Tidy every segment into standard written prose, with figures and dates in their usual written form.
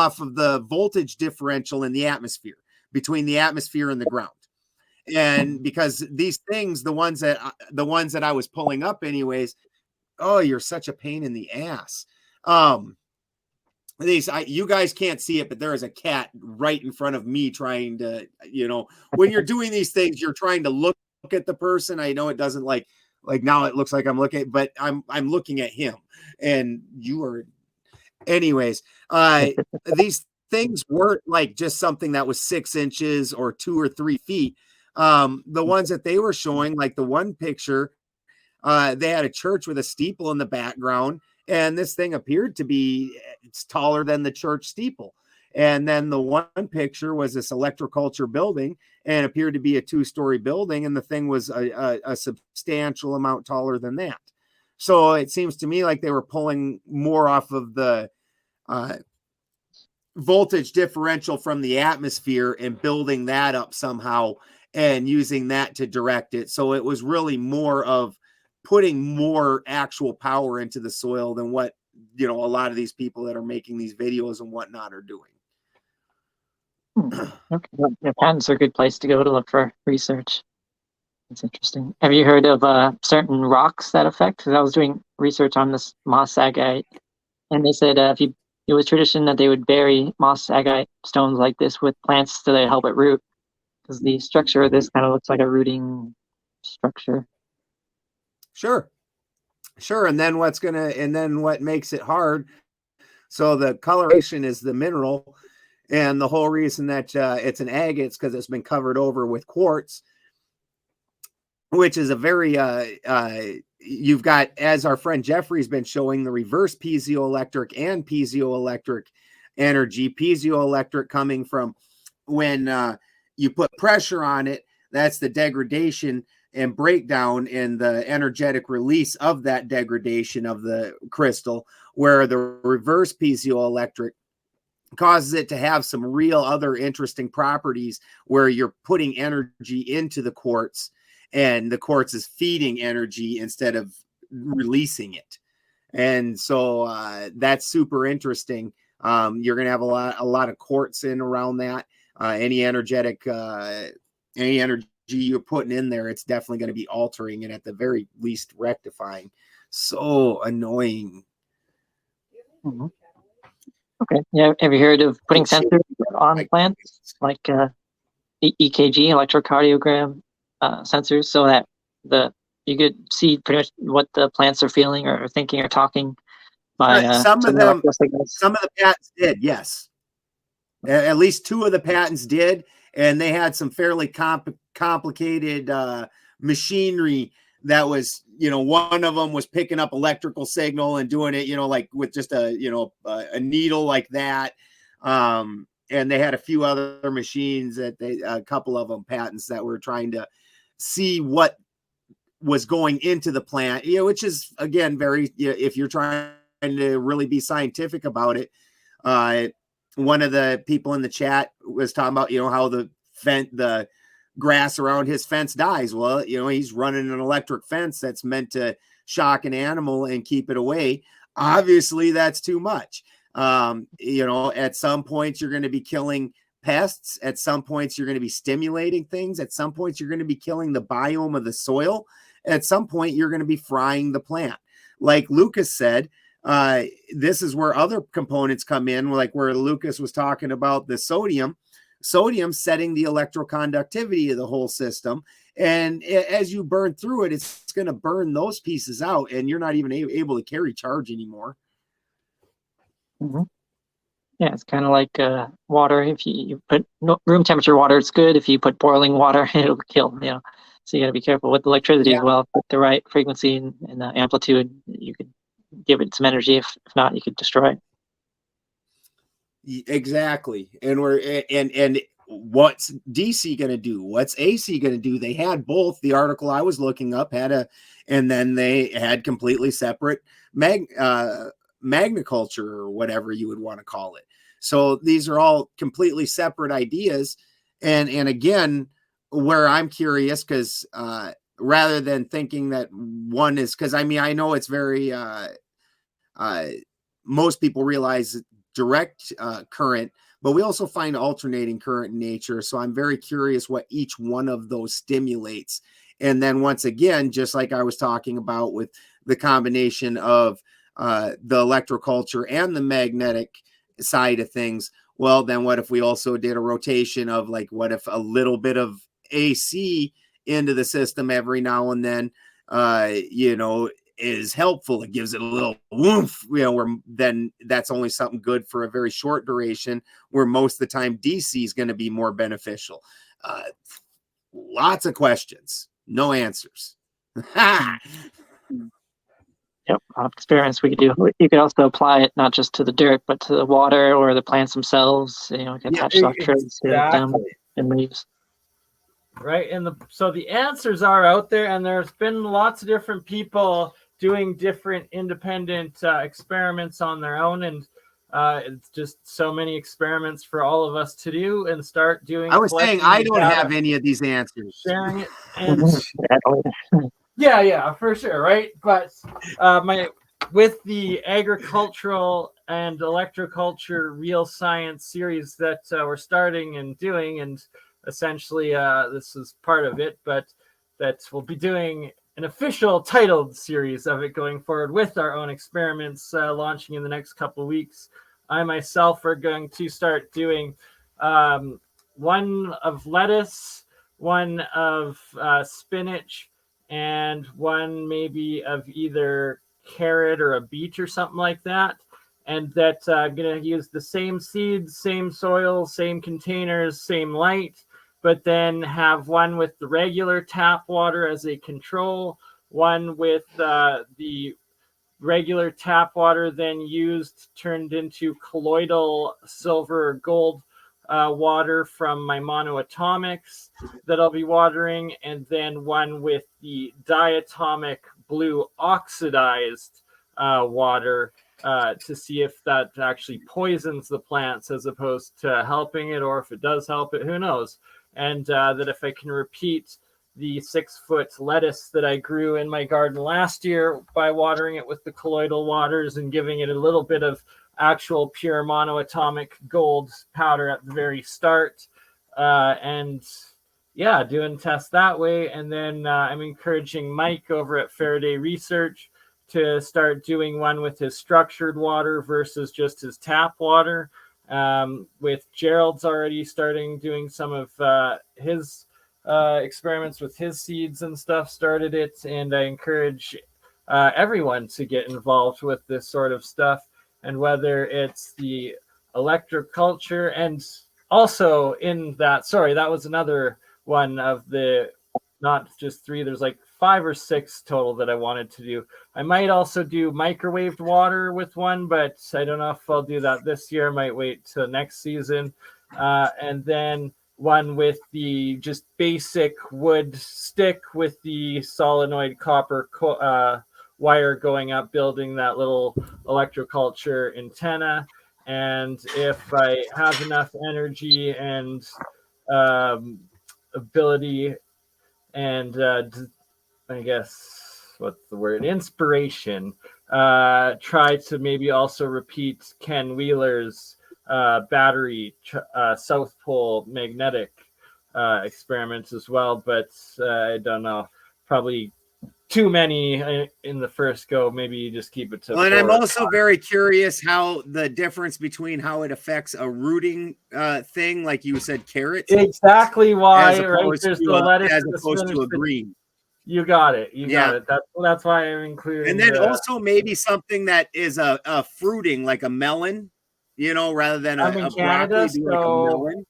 off of the voltage differential in the atmosphere, between the atmosphere and the ground. And because these things, the ones that I was pulling up anyways, oh, you're such a pain in the ass. You guys can't see it, but there is a cat right in front of me trying to, when you're doing these things, you're trying to look at the person. I know it doesn't like now it looks like I'm looking, but I'm looking at him, and you are. Anyways, these things weren't like just something that was 6 inches or 2 or 3 feet. The ones that they were showing, like the one picture, they had a church with a steeple in the background, and this thing appeared to be, it's taller than the church steeple. And then the one picture was this Electro-Culture building, and appeared to be a 2-story building, and the thing was a substantial amount taller than that. So it seems to me like they were pulling more off of the voltage differential from the atmosphere and building that up somehow and using that to direct it. So it was really more of putting more actual power into the soil than what, a lot of these people that are making these videos and whatnot are doing. Okay. Yeah, patents are a good place to go to look for research. It's interesting. Have you heard of certain rocks that affect? Because I was doing research on this moss agate, and they said it was tradition that they would bury moss agate stones like this with plants so they help it root, because the structure of this kind of looks like a rooting structure. Sure. And then what makes it hard? So the coloration is the mineral, and the whole reason that it's an agate is because it's been covered over with quartz, which is a very you've got, as our friend Jeffrey's been showing, the reverse piezoelectric and piezoelectric energy. Piezoelectric coming from when you put pressure on it, that's the degradation and breakdown and the energetic release of that degradation of the crystal, where the reverse piezoelectric causes it to have some real other interesting properties, where you're putting energy into the quartz and the quartz is feeding energy instead of releasing it. And so that's super interesting. You're going to have a lot of quartz in around that. Any energy you're putting in there, it's definitely going to be altering and at the very least rectifying. So annoying. Mm-hmm. Okay. Yeah. Have you heard of putting sensors on plants, like EKG, electrocardiogram sensors, so that you could see pretty much what the plants are feeling or thinking or talking by some of the patents did, yes. At least 2 of the patents did, and they had some fairly complicated machinery that was, one of them was picking up electrical signal and doing it, like with just a needle like that. And they had a few other machines that a couple of them patents that were trying to see what was going into the plant, which is, again, very, if you're trying to really be scientific about it. One of the people in the chat was talking about, how the grass around his fence dies. Well, he's running an electric fence that's meant to shock an animal and keep it away. Obviously, that's too much. At some points you're going to be killing pests. At some points you're going to be stimulating things. At some points you're going to be killing the biome of the soil. At some point you're going to be frying the plant. Like Lucas said, this is where other components come in, like where Lucas was talking about the sodium setting the electroconductivity of the whole system. And as you burn through it, it's going to burn those pieces out, and you're not even able to carry charge anymore. Mm-hmm. Yeah, it's kind of like water. If you put room temperature water, it's good. If you put boiling water, it'll kill, So you got to be careful with electricity as well. With the right frequency and amplitude, you could give it some energy. If not, you could destroy it. Exactly. And and what's DC going to do? What's AC going to do? They had both. The article I was looking up and then they had completely separate magnaculture, or whatever you would want to call it. So these are all completely separate ideas. And again, where I'm curious, because rather than thinking that one is, because I know it's very most people realize direct current, but we also find alternating current in nature. So I'm very curious what each one of those stimulates. And then once again, just like I was talking about with the combination of the electroculture and the magnetic side of things, well, then what if we also did a rotation of like, what if a little bit of AC into the system every now and then, is helpful. It gives it a little woof, where then that's only something good for a very short duration, where most of the time DC is going to be more beneficial. Lots of questions, no answers. Yep, a lot of experiments we could do. You could also apply it not just to the dirt, but to the water or the plants themselves. You can attach electrodes to them and leaves. Right, and so the answers are out there, and there's been lots of different people doing different independent experiments on their own, and it's just so many experiments for all of us to do and start doing. I was saying I don't have any of these answers. Sharing it, and yeah, for sure, right? But with the agricultural and electroculture real science series that we're starting and doing, and essentially this is part of it, but that we'll be doing an official titled series of it going forward with our own experiments launching in the next couple of weeks. I myself are going to start doing one of lettuce, one of spinach, and one maybe of either carrot or a beet or something like that. And that I'm going to use the same seeds, same soil, same containers, same light, but then have one with the regular tap water as a control, one with the regular tap water then turned into colloidal silver or gold water from my monoatomics that I'll be watering, and then one with the diatomic blue oxidized water to see if that actually poisons the plants as opposed to helping it, or if it does help it, who knows. And that if I can repeat the 6-foot lettuce that I grew in my garden last year by watering it with the colloidal waters and giving it a little bit of actual pure monoatomic gold powder at the very start, and yeah, doing tests that way. And then I'm encouraging Mike over at Faraday Research to start doing one with his structured water versus just his tap water. With Gerald's already starting doing some of his experiments with his seeds and stuff, started it, and I encourage everyone to get involved with this sort of stuff. And whether it's the electroculture, and also in that, sorry, that was another one of the, not just 3, there's like 5 or 6 total that I wanted to do. I might also do microwaved water with one, but I don't know if I'll do that this year. I might wait till next season. And then one with the just basic wood stick with the solenoid copper wire going up, building that little electroculture antenna. And if I have enough energy and ability and I guess what's the word, inspiration, try to maybe also repeat Ken Wheeler's battery South Pole magnetic experiments as well, but I don't know, probably too many in the first go. Maybe you just keep it to. And I'm also very curious how the difference between how it affects a rooting thing, like you said, carrots. Exactly why, right? There's the lettuce as opposed to a green. You got it. You got it. That's why I'm including. And then also maybe something that is a fruiting, like a melon, rather than I'm in Canada, so like a melon.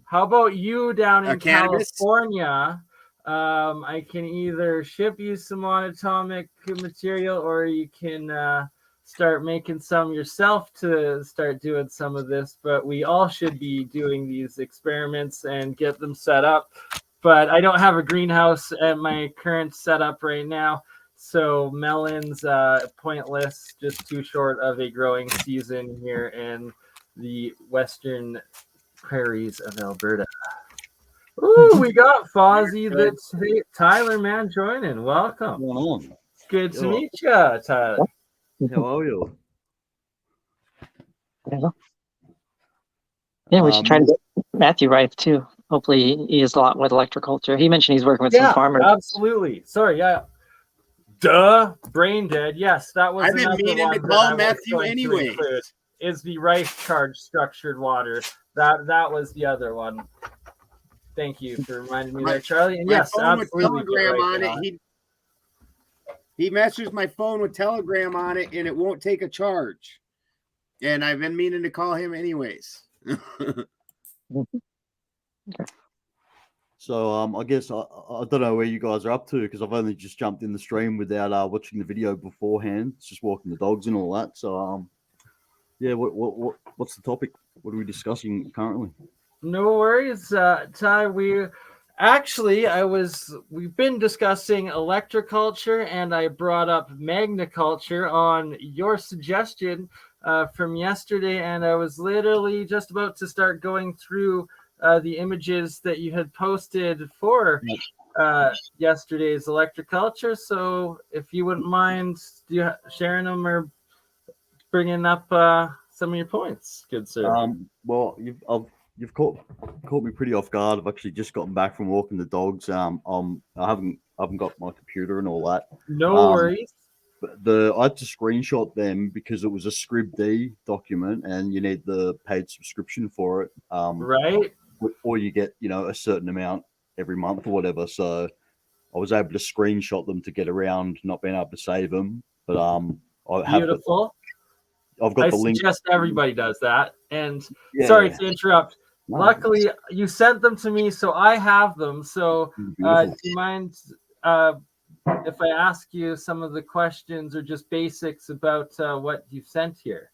How about you down in California? I can either ship you some monatomic material, or you can start making some yourself to start doing some of this. But we all should be doing these experiments and get them set up. But I don't have a greenhouse at my current setup right now, so melons pointless, just too short of a growing season here in the western prairies of Alberta. Ooh, we got Fozzie, Tyler, man, joining. Welcome. Good to meet you, Tyler. How are you? Yeah, we should try to get Matthew Rife too. Hopefully, he has a lot with Electro-Culture. He mentioned he's working with some farmers. Absolutely. Sorry, yeah. Duh, brain dead. Yes, that was I've been another meaning one to that call I was Matthew going to anyways. include. Is the Rife charge structured water? That was the other one. Thank you for reminding me there, Charlie. And yes, phone with absolutely. Telegram on it. He messages my phone with Telegram on it, and it won't take a charge. And I've been meaning to call him anyways. Okay. So I guess I don't know where you guys are up to, because I've only just jumped in the stream without watching the video beforehand. It's just walking the dogs and all that. So yeah, what's the topic? What are we discussing currently? No worries, Ty. We've been discussing Electro-Culture, and I brought up Magna-Culture on your suggestion from yesterday, and I was literally just about to start going through the images that you had posted for yesterday's Electro-Culture. So if you wouldn't mind sharing them or bringing up some of your points, good sir. Well, you've caught me pretty off guard. I've actually just gotten back from walking the dogs. I haven't got my computer and all that. No worries. But I had to screenshot them because it was a ScribD document, and you need the paid subscription for it. Right. Or you get a certain amount every month or whatever. So I was able to screenshot them to get around not being able to save them. But Beautiful. I've got the link. I suggest everybody does that. And sorry to interrupt. No. Luckily, you sent them to me, so I have them. So do you mind if I ask you some of the questions or just basics about what you've sent here?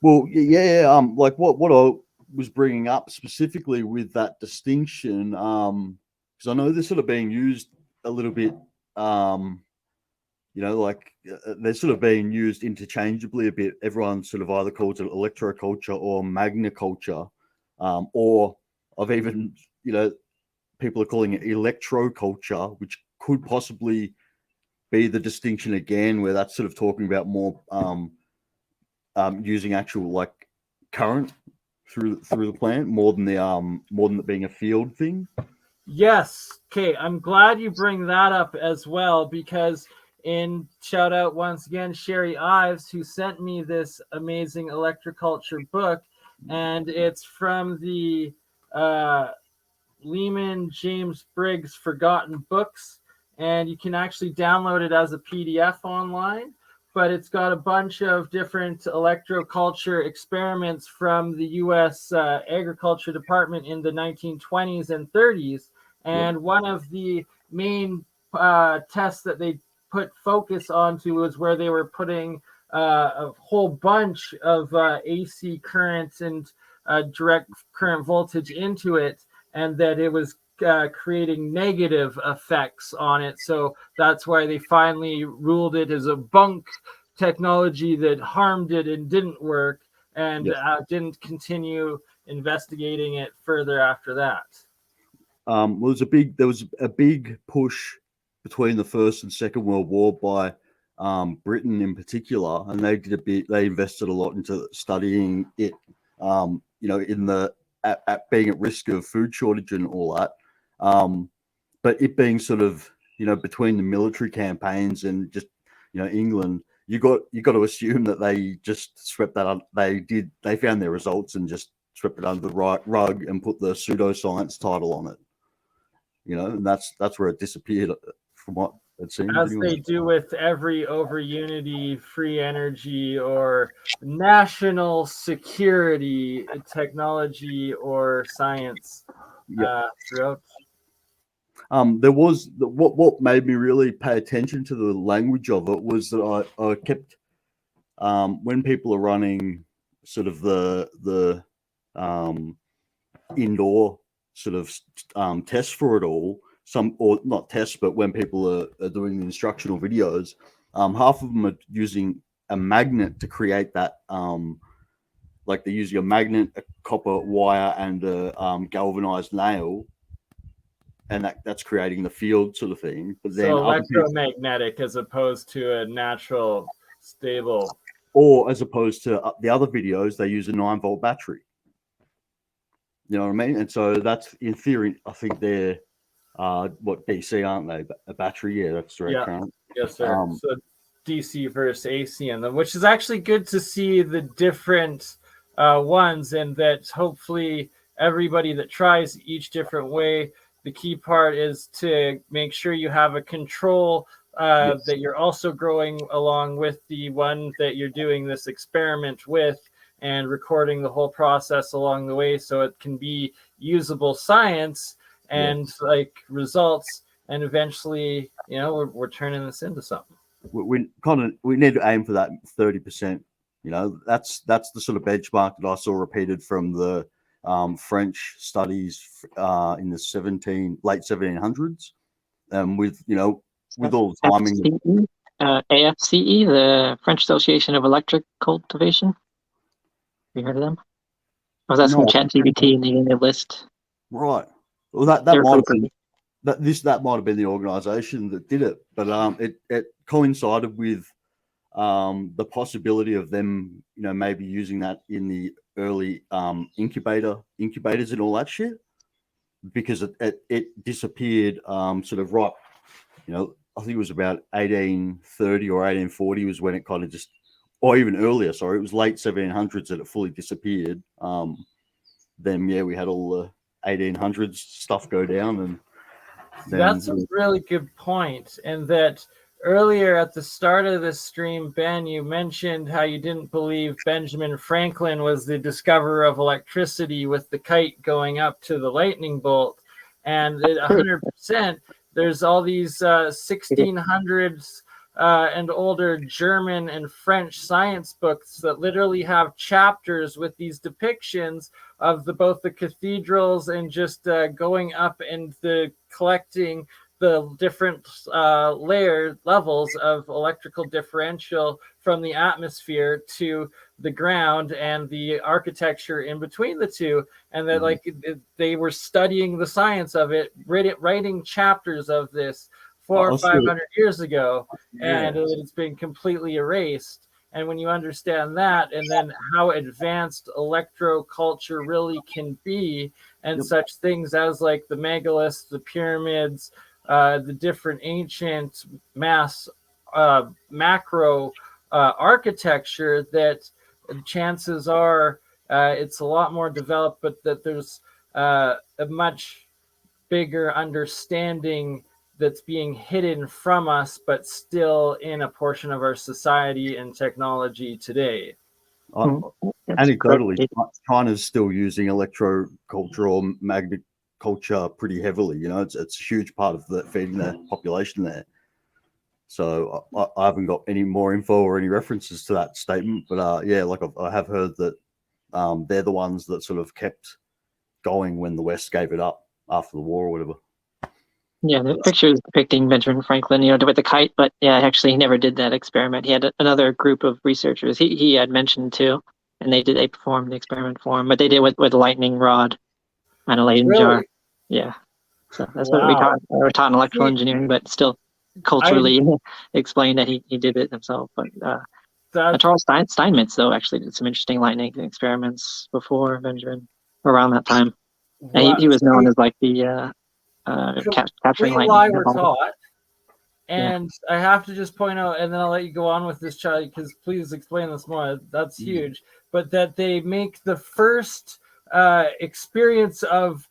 Well, yeah. Like what I was bringing up specifically with that distinction, because I know they're sort of being used a little bit, like they're sort of being used interchangeably a bit. Everyone sort of either calls it Electro-Culture or Magna-Culture, or I've even, people are calling it Electro-Culture, which could possibly be the distinction again, where that's sort of talking about more using actual like current through the plant more than it being a field thing. Yes. Okay. I'm glad you bring that up as well, because shout out once again Sherry Ives, who sent me this amazing Electro-Culture book, and it's from the Lehman James Briggs Forgotten Books, and you can actually download it as a PDF online. But it's got a bunch of different Electro-Culture experiments from the U.S. Agriculture Department in the 1920s and 30s. And one of the main tests that they put focus onto was where they were putting a whole bunch of AC currents and direct current voltage into it, and that it was creating negative effects on it. So that's why they finally ruled it as a bunk technology that harmed it and didn't work, and didn't continue investigating it further after that. There was a big push between the First and Second World War by Britain in particular, and they invested a lot into studying it, at being at risk of food shortage and all that. But it being sort of, between the military campaigns and just, England, you got to assume that they just swept that up. They found their results and just swept it under the rug and put the pseudoscience title on it. And that's where it disappeared from what it seems. As they do with every over unity, free energy, or national security technology or science throughout. There was what made me really pay attention to the language of it was that I kept when people are running sort of the indoor sort of tests for it all, or not tests, but when people are doing the instructional videos, half of them are using a magnet to create that, like they're using a magnet, a copper wire, and a galvanized nail, and that's creating the field sort of thing. But then so electromagnetic as opposed to a natural stable. Or as opposed to the other videos, they use a 9-volt battery. You know what I mean? And so that's, in theory, I think they're what, DC, aren't they? A battery, yeah, that's direct Yeah. current. Yes, sir. So DC versus AC in them, which is actually good to see the different ones, and that hopefully everybody that tries each different way, the key part is to make sure you have a control Yes. that you're also growing along with the one that you're doing this experiment with, and recording the whole process along the way so it can be usable science and like results, and eventually, you know, we're turning this into something. We need to aim for that 30%. You know, that's the sort of benchmark that I saw repeated from the French studies in the late 1700s, with, you know, with all the timing. AFCE, the French Association of Electric Cultivation. Have you heard of them? I was asking ChatGPT and they gave me a list. Right. Well, that might have been that might have been the organisation that did it, but it coincided with the possibility of them, you know, maybe using that in the early incubators and all that shit, because it disappeared sort of right, you know, I think it was about 1830 or 1840 was when it kind of just, or even earlier, sorry, it was late 1700s that it fully disappeared. Then we had all the 1800s stuff go down, and that's a really good point. And that earlier at the start of this stream, Ben, you mentioned how you didn't believe Benjamin Franklin was the discoverer of electricity with the kite going up to the lightning bolt. And 100%, there's all these 1600s and older German and French science books that literally have chapters with these depictions of both the cathedrals and just going up and collecting the different levels of electrical differential from the atmosphere to the ground, and the architecture in between the two, and that like they were studying the science of it, writing chapters of this 400 or 500 years ago, and it's been completely erased. And when you understand that, and then how advanced electro-culture really can be, and such things as like the megaliths, the pyramids, the different ancient macro architecture, that chances are it's a lot more developed, but that there's a much bigger understanding that's being hidden from us, but still in a portion of our society and technology today. Anecdotally, China's still using electro-culture or magnet culture pretty heavily. You know, it's a huge part of feeding the population there. So I haven't got any more info or any references to that statement, but like I have heard that they're the ones that sort of kept going when the West gave it up after the war or whatever. Yeah, the picture is depicting Benjamin Franklin, you know, with the kite, but yeah, actually he never did that experiment. He had another group of researchers he had mentioned too, and they performed the experiment for him, but they did with a lightning rod and a Leyden jar. Yeah, so that's what we taught in electrical engineering, but still culturally explained that he did it himself. But Charles Steinmetz though actually did some interesting lightning experiments before Benjamin, around that time, and he was known as like the capturing lightning. Lie we're taught. And I have to just point out, and then I'll let you go on with this, Charlie, because please explain this more. That's huge. But that they make the first experience of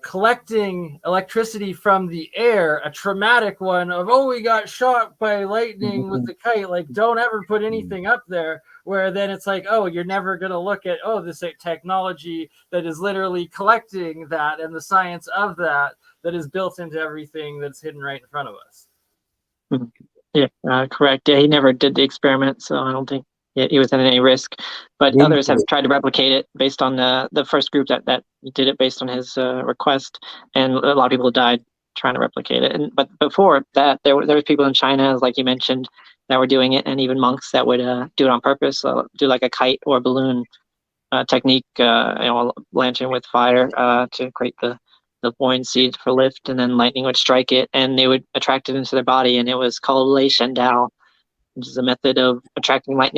collecting electricity from the air, a traumatic one of, we got shot by lightning with the kite. Like, don't ever put anything up there. Where then it's like, you're never going to look at, this technology that is literally collecting that, and the science of that is built into everything that's hidden right in front of us. Yeah, correct. Yeah, he never did the experiment, so I don't think he was at any risk. But others have tried to replicate it based on the first group that did it based on his request, and a lot of people died trying to replicate it. But before that, there was people in China, like you mentioned, that were doing it, and even monks that would do it on purpose, do like a kite or balloon technique, lantern with fire to create the buoyancy for lift, and then lightning would strike it, and they would attract it into their body, and it was called Lei Shen Dao, which is a method of attracting lightning